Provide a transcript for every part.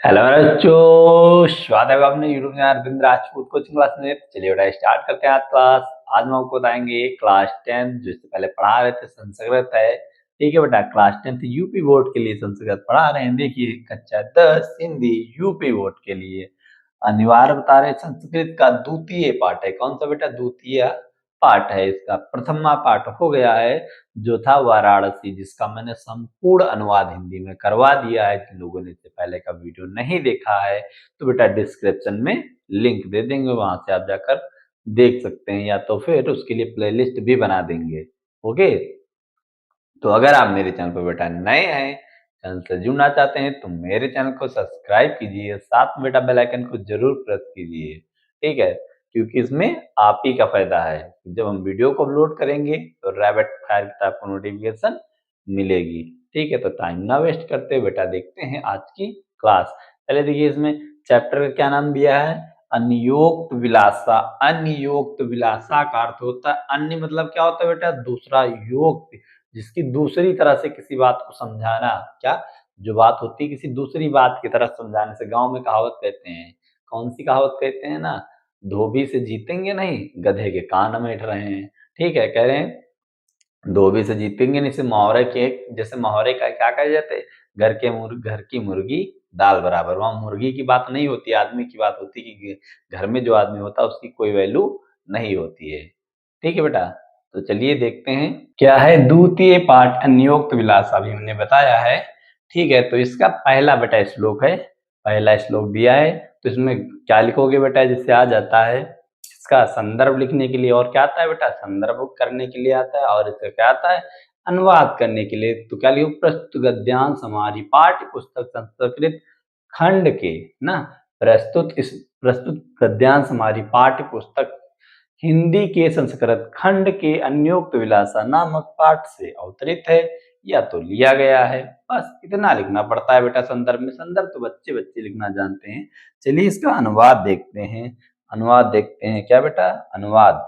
Hello बच्चों, स्वागत है आपने YouTube channel Arvind Rajput coaching class में। चलिए बेटा स्टार्ट करते हैं आज क्लास। आज हम आपको बताएंगे क्लास 10 जो इससे पहले पढ़ा रहे थे संस्कृत है। ठीक है बेटा, क्लास 10 यूपी बोर्ड के लिए संस्कृत पढ़ा रहे हैं। देखिए कक्षा 10 हिंदी यूपी बोर्ड के लिए अनिवार्य बता रहे। संस्कृत का द्वितीय पाठ है। कौन सा बेटा? द्वितीय पाठ है। इसका प्रथमा पाठ हो गया है जो था वाराणसी, जिसका मैंने संपूर्ण अनुवाद हिंदी में करवा दिया है। जिन लोगों ने इससे पहले का वीडियो नहीं देखा है तो बेटा डिस्क्रिप्शन में लिंक दे देंगे, वहां से आप जाकर देख सकते हैं, या तो फिर उसके लिए प्लेलिस्ट भी बना देंगे। ओके, तो अगर आप मेरे चैनल पर बेटा नए हैं, चैनल से जुड़ना चाहते हैं, तो मेरे चैनल को सब्सक्राइब कीजिए, साथ में बेटा बेल आइकन को जरूर प्रेस कीजिए। ठीक है, क्योंकि इसमें आप ही का फायदा है। जब हम वीडियो को अपलोड करेंगे तो रैबिट फायर की आपको नोटिफिकेशन मिलेगी। ठीक है, तो टाइम ना वेस्ट करते बेटा देखते हैं आज की क्लास। पहले देखिए, इसमें चैप्टर का क्या नाम दिया है? अन्योक्त विलासा। अन्योक्त विलासा का अर्थ होता है, अन्य मतलब क्या होता है बेटा? दूसरा, योक्त जिसकी दूसरी तरह से किसी बात को समझाना। क्या? जो बात होती है किसी दूसरी बात की तरह समझाने से। गांव में कहावत कहते हैं, कौन सी कहावत कहते हैं ना? धोबी से जीतेंगे नहीं, गधे के कान में रहे हैं। ठीक है, कह रहे हैं धोबी से जीतेंगे नहीं, से मुहावरे के जैसे मुहावरे का क्या कहे जाते? घर की मुर्गी दाल बराबर। वहां मुर्गी की बात नहीं होती, आदमी की बात होती है कि घर में जो आदमी होता है उसकी कोई वैल्यू नहीं होती है। ठीक है बेटा, तो चलिए देखते हैं क्या है द्वितीय पाठ अन्योक्त विलास। अभी हमने बताया है। ठीक है, तो इसका पहला बेटा श्लोक है। पहला श्लोक दिया है, तो इसमें क्या लिखोगे बेटा? जिससे आ जाता है इसका संदर्भ लिखने के लिए, और क्या आता है बेटा? संदर्भ करने के लिए आता है, और इसका क्या आता है? अनुवाद करने के लिए। तो क्या लिखो? प्रस्तुत गद्यांश हमारी पाठ्य पुस्तक संस्कृत खंड के ना प्रस्तुत गद्यांश हमारी पाठ्य पुस्तक हिंदी के संस्कृत खंड के अन्योक्त विलासा नामक पाठ से अवतरित है या तो लिया गया है। बस इतना लिखना पड़ता है बेटा संदर्भ में। संदर्भ तो बच्चे बच्चे लिखना जानते हैं। चलिए इसका अनुवाद देखते हैं। अनुवाद देखते हैं क्या बेटा? अनुवाद।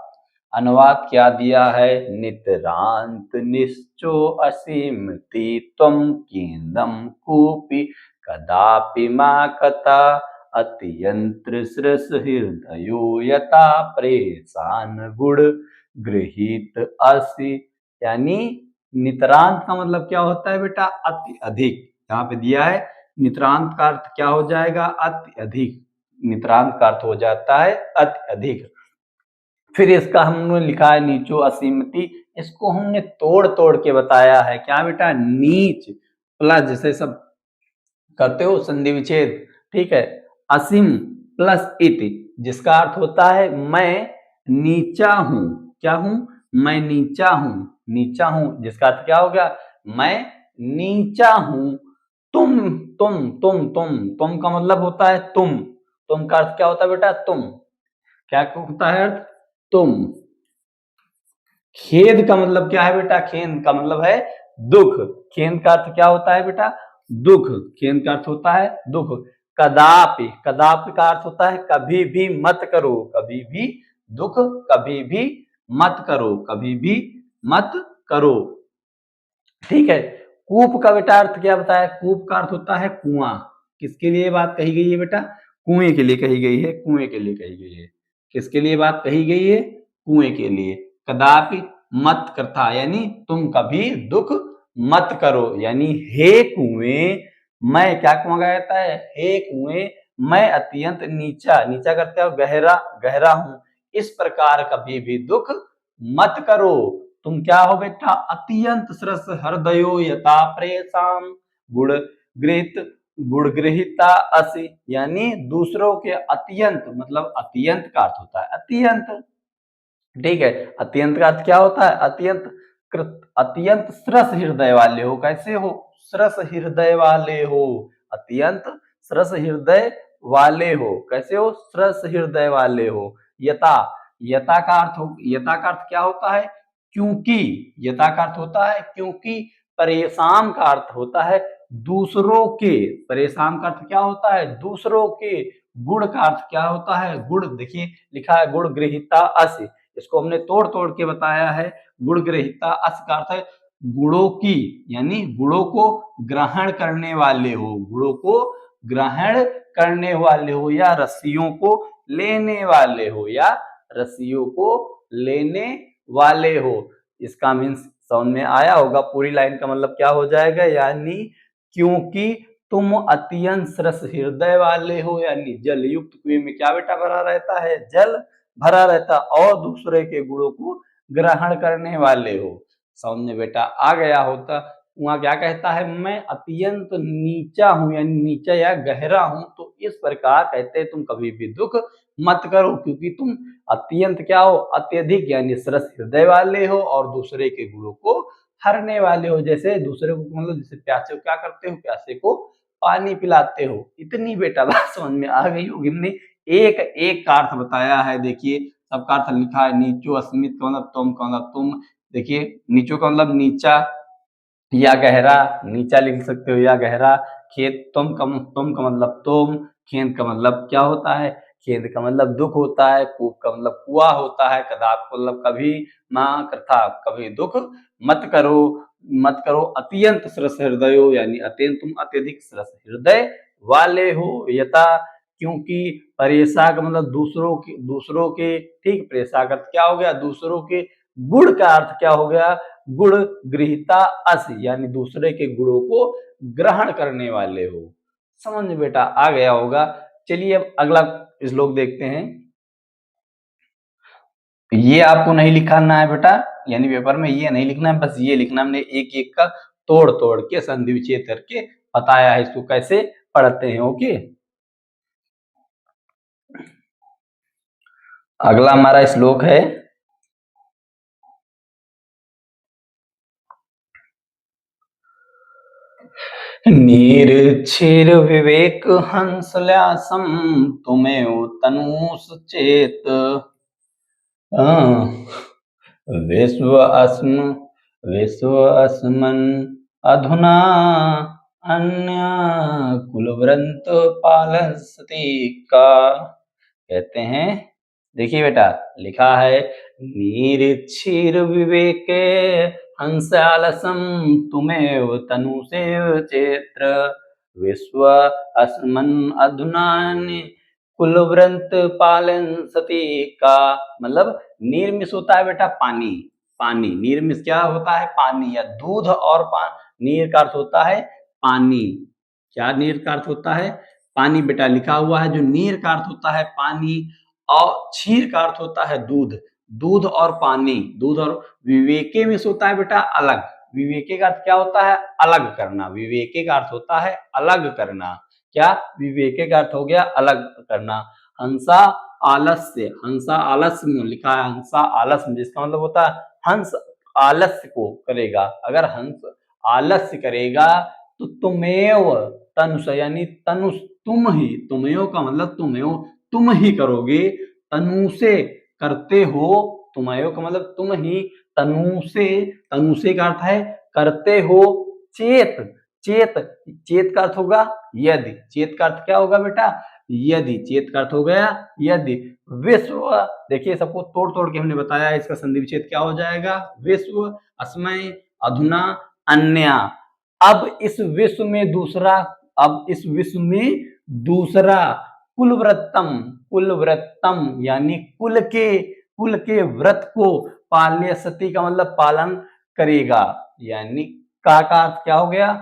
अनुवाद क्या दिया है? नितरांत निश्चो असीमति त्वं केंदम कूपी कदापि मा कथा अत्यंत्र सृस हृदयो यथा प्रेसान गुण गृहीत असि। यानी नितरांत का मतलब क्या होता है बेटा? अति अधिक। यहाँ पे दिया है नितरांत का अर्थ क्या हो जाएगा? अति अधिक। नितरांत का अर्थ हो जाता है अति अधिक। फिर इसका हमने लिखा है नीचो असीमति। इसको हमने तोड़ तोड़ के बताया है। क्या बेटा? नीच प्लस, जैसे सब करते हो संधि विच्छेद। ठीक है, असीम प्लस इति, जिसका अर्थ होता है मैं नीचा हूं। क्या हूं? मैं नीचा हूं। नीचा हूं जिसका अर्थ क्या हो गया? मैं नीचा हूं। तुम का मतलब होता है तुम। तुम का अर्थ क्या होता है बेटा? तुम। क्या होता है अर्थ? तुम। खेद का मतलब क्या है बेटा? खेद का मतलब है दुख। खेद का अर्थ क्या होता है बेटा? दुख। खेद का अर्थ होता है दुख। कदापि, कदापि का अर्थ होता है कभी भी मत करो। कभी भी दुख, कभी भी मत करो, कभी भी मत करो। ठीक है, कूप का बेटा अर्थ क्या बताया? कूप का अर्थ होता है कुआं। किसके लिए बात कही गई है बेटा? कुएं के लिए कही गई है। कुएं के लिए कही गई है। किसके लिए बात कही गई है? कुएं के लिए। कदापि मत करता, यानी तुम कभी दुख मत करो। यानी हे कुएं, मैं क्या कुआं कहा जाता है? हे कुएं, मैं अत्यंत नीचा, नीचा करते हो गहरा, गहरा हूं। इस प्रकार कभी भी दुख मत करो। तुम क्या हो बेटा? अत्यंत सरस हृदयो यथा प्रेसाम गुण गृहित, गुण गृहिता असि। यानी दूसरों के अत्यंत, मतलब अत्यंत का अर्थ होता है अत्यंत। ठीक है, अत्यंत का अर्थ क्या होता है? अत्यंत कृत, अत्यंत सरस हृदय वाले हो। कैसे हो? सरस हृदय वाले हो। अत्यंत सरस हृदय वाले हो। कैसे हो? सरस हृदय वाले हो। यथा, यथा का अर्थ हो, यथा का अर्थ क्या होता है? क्योंकि। यथा का अर्थ होता है क्योंकि। परेशान का अर्थ होता है दूसरों के। परेशान का अर्थ क्या होता है? दूसरों के। गुण का अर्थ क्या होता है? गुण। देखिए लिखा है गुण गृहीता अस्य। इसको हमने तोड़ तोड़ के बताया है। गुण ग्रहिता अस का अर्थ है गुणों की, यानी गुणों को ग्रहण करने वाले हो। गुणों को ग्रहण करने वाले हो या रस्सियों को लेने वाले हो या रस्सियों को लेने वाले हो। इसका मीन्स समझ में आया होगा। पूरी लाइन का मतलब क्या हो जाएगा, यानी क्योंकि तुम अत्यंत सरस हृदय वाले हो, यानी जल युक्त कुएं में क्या बेटा भरा रहता है, जल भरा रहता, और दूसरे के गुणों को ग्रहण करने वाले हो। समझ में बेटा आ गया होता। वहां क्या कहता है, मैं अत्यंत नीचा हूं, यानी नीचा या गहरा हूं, तो इस प्रकार कहते हैं तुम कभी भी दुख मत करो, क्योंकि तुम अत्यंत क्या हो, अत्यधिक यानी सरस हृदय वाले हो और दूसरे के गुणों को हरने वाले हो। जैसे दूसरे को मतलब जैसे प्यासे को क्या करते हो, प्यासे को पानी पिलाते हो। इतनी बेटा बात समझ में आ गई होगी। हमने एक एक का अर्थ बताया है। देखिए सबका अर्थ लिखा है, नीचो अस्मित का मतलब तुम का मतलब तुम। देखिए नीचो का मतलब नीचा या गहरा, नीचा लिख सकते हो या गहरा। खेत तुम का मतलब तुम। खेत का मतलब क्या होता है, खेद का मतलब दुख होता है। कूप का मतलब कुआ होता है। कदाप का मतलब कभी, मां करता कभी दुख मत करो, मत करो। अत्यंत सरस हृदयो यानी अत्यंत तुम अत्यधिक सरस हृदय वाले हो। यथा क्योंकि परेशा का मतलब दूसरों के ठीक, परेशा का क्या हो गया, दूसरों के। गुण का अर्थ क्या हो गया, गुण गृहीता अस, यानी दूसरे के गुणों को ग्रहण करने वाले हो। समझ में बेटा आ गया होगा। चलिए अब अगला श्लोक देखते हैं। ये आपको नहीं लिखना है बेटा, यानी पेपर में ये नहीं लिखना है, बस ये लिखना हमने एक एक का तोड़ तोड़ के संधि विच्छेद करके बताया है इसको कैसे पढ़ते हैं। ओके, अगला हमारा श्लोक है, नीरक्षीर विवेक हंसल्यासम तुमेव तनुस चेत विश्व अस्म विश्व अस्मन् अधुना अन्य कुलव्रंत पालसति का। कहते हैं, देखिए बेटा लिखा है, नीरक्षीर विवेके हंसालसम तुमेव तनुसेव चेत्र विश्व अस्मन् अधुनानि कुलव्रंत पालन सती का। मतलब नीरमिस होता है बेटा पानी, पानी नीरमिस क्या होता है, पानी या दूध और नीर का अर्थ होता है पानी। क्या नीर का अर्थ होता है, पानी बेटा लिखा हुआ है। जो नीर का अर्थ होता है पानी और क्षीर का अर्थ होता है दूध, दूध और पानी, दूध और विवेके में से होता है बेटा अलग। विवेके का अर्थ क्या होता है, अलग करना। विवेके का अर्थ होता है अलग करना। क्या, विवेके का अर्थ हो गया अलग करना। हंसा आलस्य, हंसा आलस्य में लिखा है, हंसा आलस्य जिसका मतलब होता है हंस आलस्य को करेगा। अगर हंस आलस्य करेगा तो तुमेव तनुष यानी तनुष तुम ही, तुमेव का मतलब तुमेव तुम ही करोगे, तनु से करते हो। तुमेव का मतलब तुम ही, तनु से का अर्थ है करते हो। चेत, चेत, चेत का अर्थ होगा यदि। चेत का अर्थ क्या होगा बेटा, यदि। चेत का अर्थ हो गया यदि। विश्व, देखिए सबको तोड़ तोड़ के हमने बताया, इसका संधि विच्छेद क्या हो जाएगा, विश्व अस्मय अधुना अन्य। अब इस विश्व में दूसरा, अब इस विश्व में दूसरा कुलव्रतम, कुलव्रतम यानी कुल के व्रत को पाल्य सती का मतलब पालन करेगा, यानी का अर्थ क्या हो गया,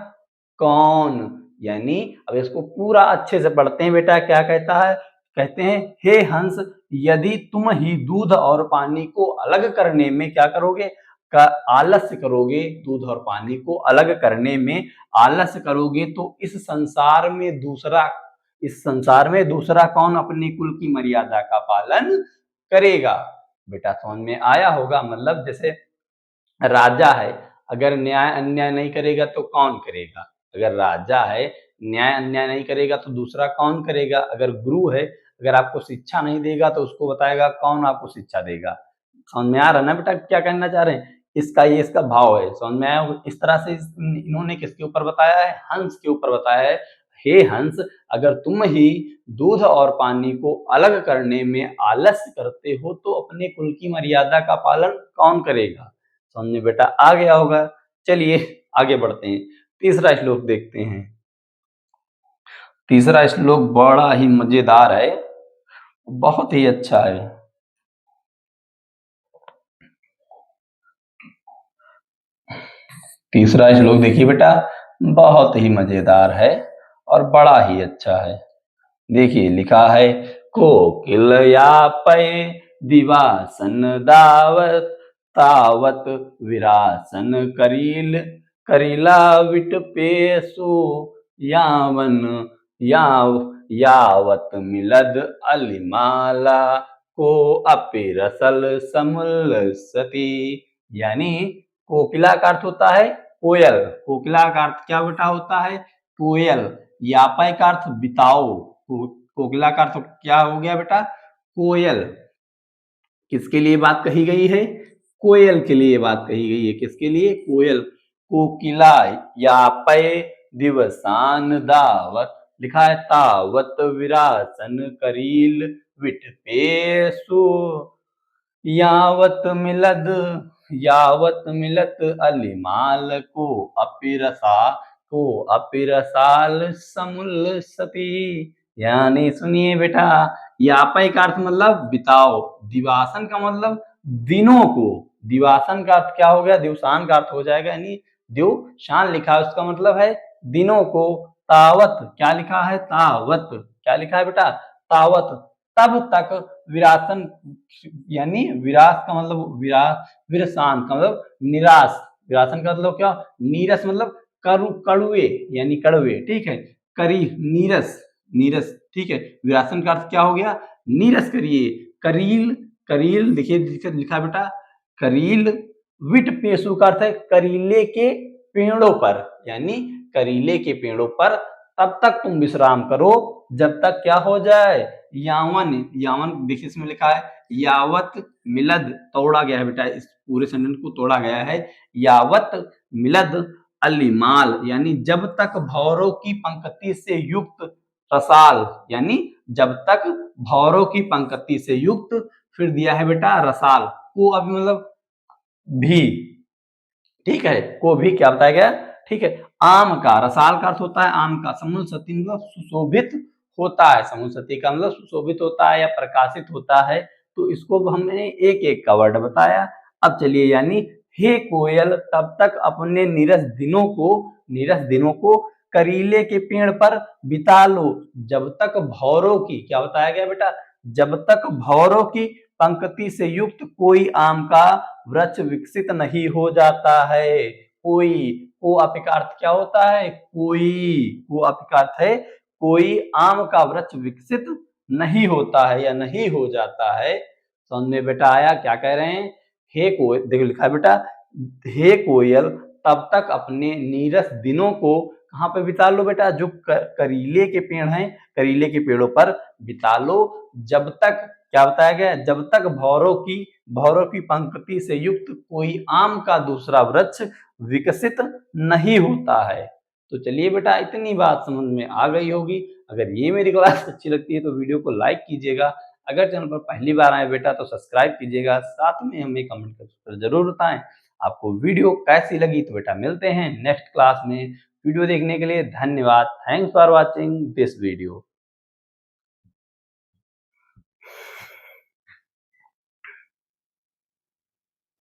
कौन। यानी अब इसको पूरा अच्छे से पढ़ते हैं बेटा। क्या कहता है, कहते हैं हे हंस यदि तुम ही दूध और पानी को अलग करने में क्या करोगे, का आलस्य करोगे, दूध और पानी को अलग करने में आलस्य करोगे, तो इस संसार में दूसरा कौन अपने कुल की मर्यादा का पालन करेगा। बेटा समझ में आया होगा। मतलब जैसे राजा है, अगर न्याय अन्याय नहीं करेगा तो कौन करेगा। अगर राजा है, न्याय अन्याय नहीं करेगा तो दूसरा कौन करेगा। अगर गुरु है, अगर आपको शिक्षा नहीं देगा तो उसको बताएगा कौन आपको शिक्षा देगा। समझ में आ रहा है ना बेटा क्या कहना चाह रहे हैं। इसका भाव है, समझ में आया। इस तरह से इन्होंने किसके ऊपर बताया है, हंस के ऊपर बताया है। हे हंस अगर तुम ही दूध और पानी को अलग करने में आलस्य करते हो तो अपने कुल की मर्यादा का पालन कौन करेगा। समझ में बेटा आ गया होगा। चलिए आगे बढ़ते हैं, तीसरा श्लोक देखते हैं। तीसरा श्लोक बड़ा ही मजेदार है, बहुत ही अच्छा है। तीसरा श्लोक देखिए बेटा, बहुत ही मजेदार है और बड़ा ही अच्छा है। देखिए लिखा है, कोकिल यापै दिवासन दावत तावत विरासन करील करीला विटपेसु यावन याव यावत मिलद अलिमाला को अपि रसल समुल सती। यानी कोकिला का अर्थ होता है कोयल, कोकिला का अर्थ क्या बेटा होता है? कोयल। यापय का अर्थ बिताओ, कोकिला का अर्थ क्या हो गया बेटा? कोयल। किसके लिए बात कही गई है? कोयल के लिए बात कही गई है। किसके लिए? कोयल। कोकिला यापय दिवसान दावत, लिखा है तावत विरासन करील विटपेसु यावत मिलत अलिमाल को अपिरसाल समुल सती। यानी सुनिए बेटा, यापय का अर्थ मतलब बिताओ, दिवासन का मतलब दिनों को, दिवासन का अर्थ क्या हो गया? दिवसान का अर्थ हो जाएगा, यानी दिवसान लिखा है उसका मतलब है दिनों को। तावत क्या लिखा है? तावत क्या लिखा है बेटा? तावत तब तक विरासन, यानी विरास का मतलब विरसान का मतलब निराश, विरासन का मतलब क्या? नीरस मतलब कड़ुए, यानी कड़वे, ठीक है। करी नीरस, नीरस, ठीक है। विरासन का अर्थ क्या हो गया? नीरस करिए। करील, करील देखिए लिखा बेटा, करील विट पेशु का अर्थ है करीले के पेड़ों पर, यानी करीले के पेड़ों पर तब तक तुम विश्राम करो जब तक क्या हो जाए? यावन, यावन देखिए इसमें लिखा है यावत मिलद, तोड़ा गया है बेटा, इस पूरे सेंटेंस को तोड़ा गया है। यावत मिलद अलिमाल, यानी जब तक भौरों की पंक्ति से युक्त रसाल, यानी जब तक भौरों की पंक्ति से युक्त, फिर दिया है बेटा रसाल को, अभी मतलब भी, ठीक है, को भी क्या बताया गया? ठीक है। आम का, रसाल का अर्थ होता है आम का, समूल सती मतलब सुशोभित होता है, समूल सती का मतलब सुशोभित होता है या प्रकाशित होता है। तो इसको हमने एक एक का वर्ड बताया। अब चलिए, यानी हे कोयल तब तक अपने नीरस दिनों को करीले के पेड़ पर बिता लो जब तक भौरों की, क्या बताया गया बेटा? जब तक भौरों की पंक्ति से युक्त कोई आम का वृक्ष विकसित नहीं हो जाता है। कोई, को आपे का अर्थ क्या होता है? कोई, को आपे का अर्थ है कोई आम का वृक्ष विकसित नहीं होता है या नहीं हो जाता है। समझ में बेटा आया? क्या कह रहे हैं? हे कोयल, देखो लिखा है बेटा, हे कोयल तब तक अपने नीरस दिनों को कहाँ पे बिता लो बेटा? जो करीले के पेड़ हैं, करीले के पेड़ों पर बिता लो जब तक, क्या बताया गया? जब तक भौरों की पंक्ति से युक्त कोई आम का दूसरा वृक्ष विकसित नहीं होता है। तो चलिए बेटा, इतनी बात समझ में आ गई होगी। अगर ये मेरी क्लास अच्छी लगती है तो वीडियो को लाइक कीजिएगा। अगर चैनल पर पहली बार आए बेटा तो सब्सक्राइब कीजिएगा, साथ में हमें कमेंट कर जरूर बताएं आपको वीडियो कैसी लगी। तो बेटा मिलते हैं नेक्स्ट क्लास में। वीडियो देखने के लिए धन्यवाद। Thanks for watching this video.